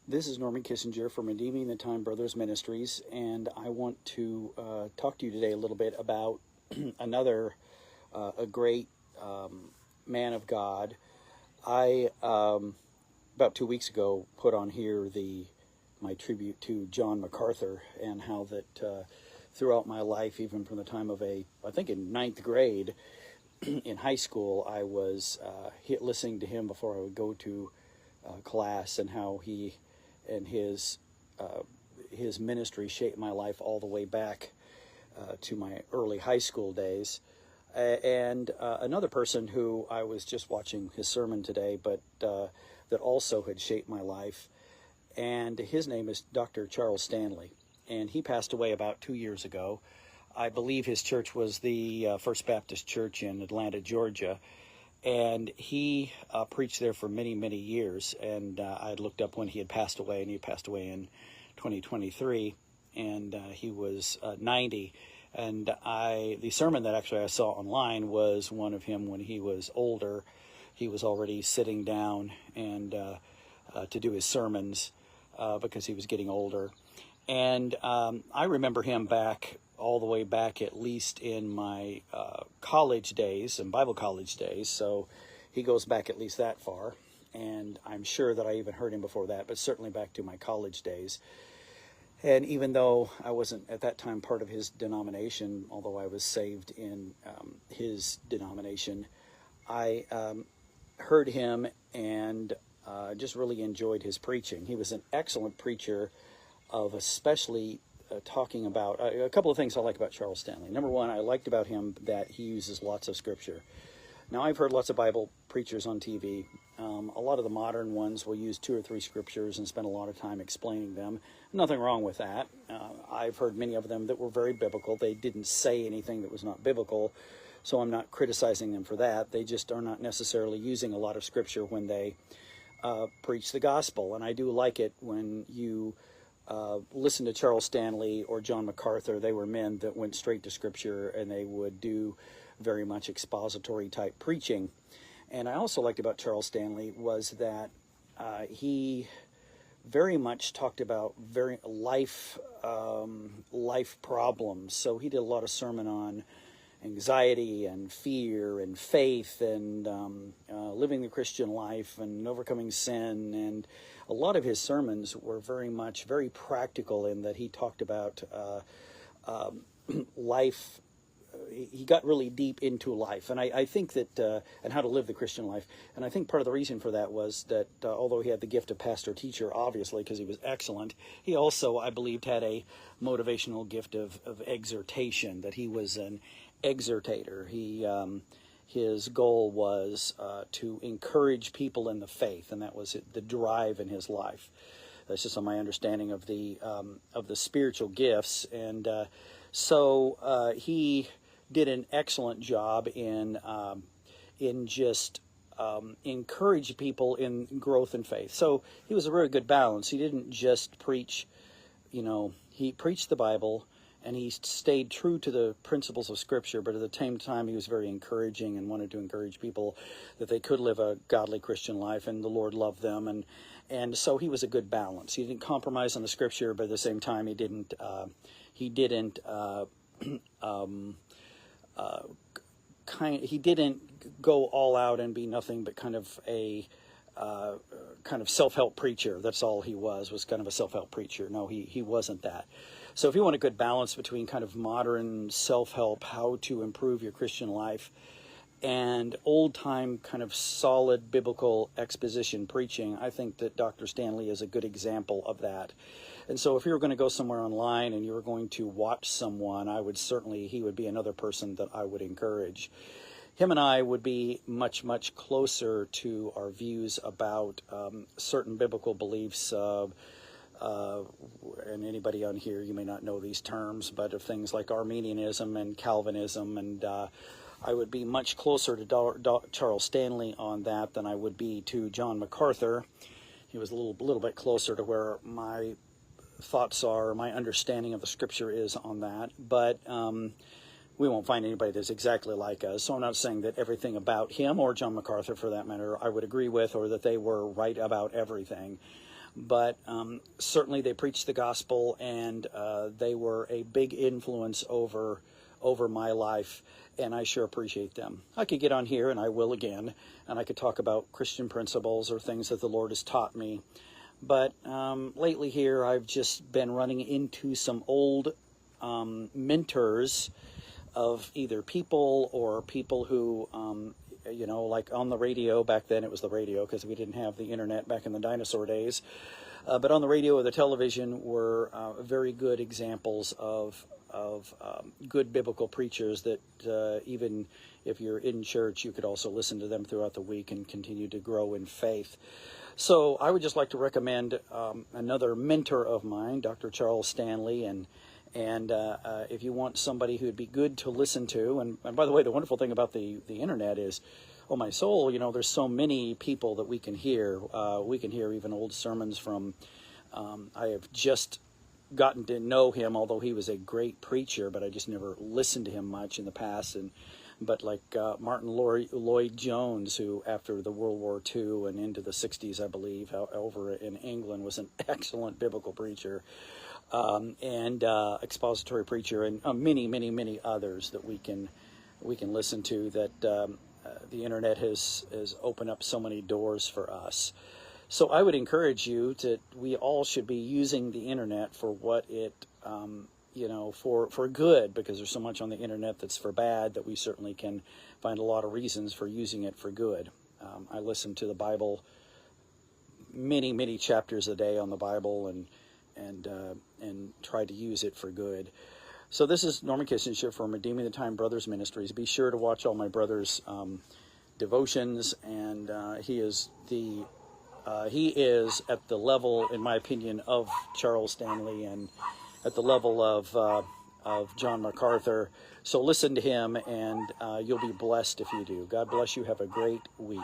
This is Norman Kissinger from Redeeming the Time Brothers Ministries, and I want to talk to you today a little bit about another a great man of God. I about 2 weeks ago put on here my tribute to John MacArthur, and how that throughout my life, even from the time of I think in 9th grade in high school, I was listening to him before I would go to class, and how he and his ministry shaped my life all the way back to my early high school days. And another person who I was just watching his sermon today, but that also had shaped my life, and his name is Dr. Charles Stanley, and he passed away about 2 years ago. I believe his church was the First Baptist Church in Atlanta, Georgia. And he preached there for many, many years. And I had looked up when he had passed away, and he passed away in 2023, and he was 90. And the sermon that actually I saw online was one of him when he was older. He was already sitting down and to do his sermons because he was getting older. And I remember him all the way back, at least in my college days and Bible college days. So he goes back at least that far. And I'm sure that I even heard him before that, but certainly back to my college days. And even though I wasn't at that time part of his denomination, although I was saved in his denomination, I heard him and just really enjoyed his preaching. He was an excellent preacher of especially talking about a couple of things I like about Charles Stanley. Number one, I liked about him that he uses lots of scripture. Now, I've heard lots of Bible preachers on TV. A lot of the modern ones will use 2 or 3 scriptures and spend a lot of time explaining them. Nothing wrong with that. I've heard many of them that were very biblical. They didn't say anything that was not biblical, so I'm not criticizing them for that. They just are not necessarily using a lot of scripture when they preach the gospel. And I do like it when you listen to Charles Stanley or John MacArthur. They were men that went straight to scripture, and they would do very much expository type preaching. And I also liked about Charles Stanley was that he very much talked about life problems. So he did a lot of sermon on anxiety and fear and faith and living the Christian life and overcoming sin. And a lot of his sermons were very practical, in that he talked about life. He got really deep into life, and I think that, and how to live the Christian life. And I think part of the reason for that was that although he had the gift of pastor-teacher, obviously, because he was excellent, he also, I believed, had a motivational gift of exhortation, that he was an exhortator. His goal was to encourage people in the faith, and that was the drive in his life. That's just on my understanding of the spiritual gifts. And so he did an excellent job in just encourage people in growth in faith. So he was a very good balance. He didn't just preach, he preached the Bible, and he stayed true to the principles of Scripture, but at the same time, he was very encouraging and wanted to encourage people that they could live a godly Christian life, and the Lord loved them. And so he was a good balance. He didn't compromise on the Scripture, but at the same time, he didn't go all out and be nothing but kind of a self-help preacher. That's all he was kind of a self-help preacher. No, he wasn't that. So if you want a good balance between kind of modern self-help, how to improve your Christian life, and old-time kind of solid biblical exposition preaching, I think that Dr. Stanley is a good example of that. And so if you were going to go somewhere online and you were going to watch someone, he would be another person that I would encourage. Him and I would be much, much closer to our views about certain biblical beliefs. And anybody on here, you may not know these terms, but of things like Arminianism and Calvinism. And I would be much closer to Charles Stanley on that than I would be to John MacArthur. He was a little bit closer to where my thoughts are, my understanding of the Scripture is on that. But we won't find anybody that's exactly like us. So I'm not saying that everything about him, or John MacArthur for that matter, I would agree with, or that they were right about everything. but certainly they preached the gospel, and they were a big influence over my life, and I sure appreciate them. I could get on here, and I will again, and I could talk about Christian principles or things that the Lord has taught me. But lately here, I've just been running into some old mentors of either people or people who, like on the radio. Back then it was the radio because we didn't have the internet back in the dinosaur days. But on the radio or the television were very good examples of good biblical preachers that even if you're in church, you could also listen to them throughout the week and continue to grow in faith. So I would just like to recommend another mentor of mine, Dr. Charles Stanley, and if you want somebody who'd be good to listen to, and by the way, the wonderful thing about the internet is, oh my soul, there's so many people that we can hear. We can hear even old sermons from, I have just gotten to know him, although he was a great preacher, but I just never listened to him much in the past. But like Martin Lloyd-Jones, who after the World War II and into the 60s, I believe, over in England, was an excellent biblical preacher. And expository preacher, and many, many, many others that we can listen to. That the internet has opened up so many doors for us. So I would encourage you we all should be using the internet for what it, for good, because there's so much on the internet that's for bad that we certainly can find a lot of reasons for using it for good. I listen to the Bible, many, many chapters a day on the Bible, and try to use it for good. So this is Norman Kissinger from Redeeming the Time Brothers Ministries. Be sure to watch all my brother's devotions, and he is at the level, in my opinion, of Charles Stanley and at the level of John MacArthur. So listen to him, and you'll be blessed if you do. God bless you. Have a great week.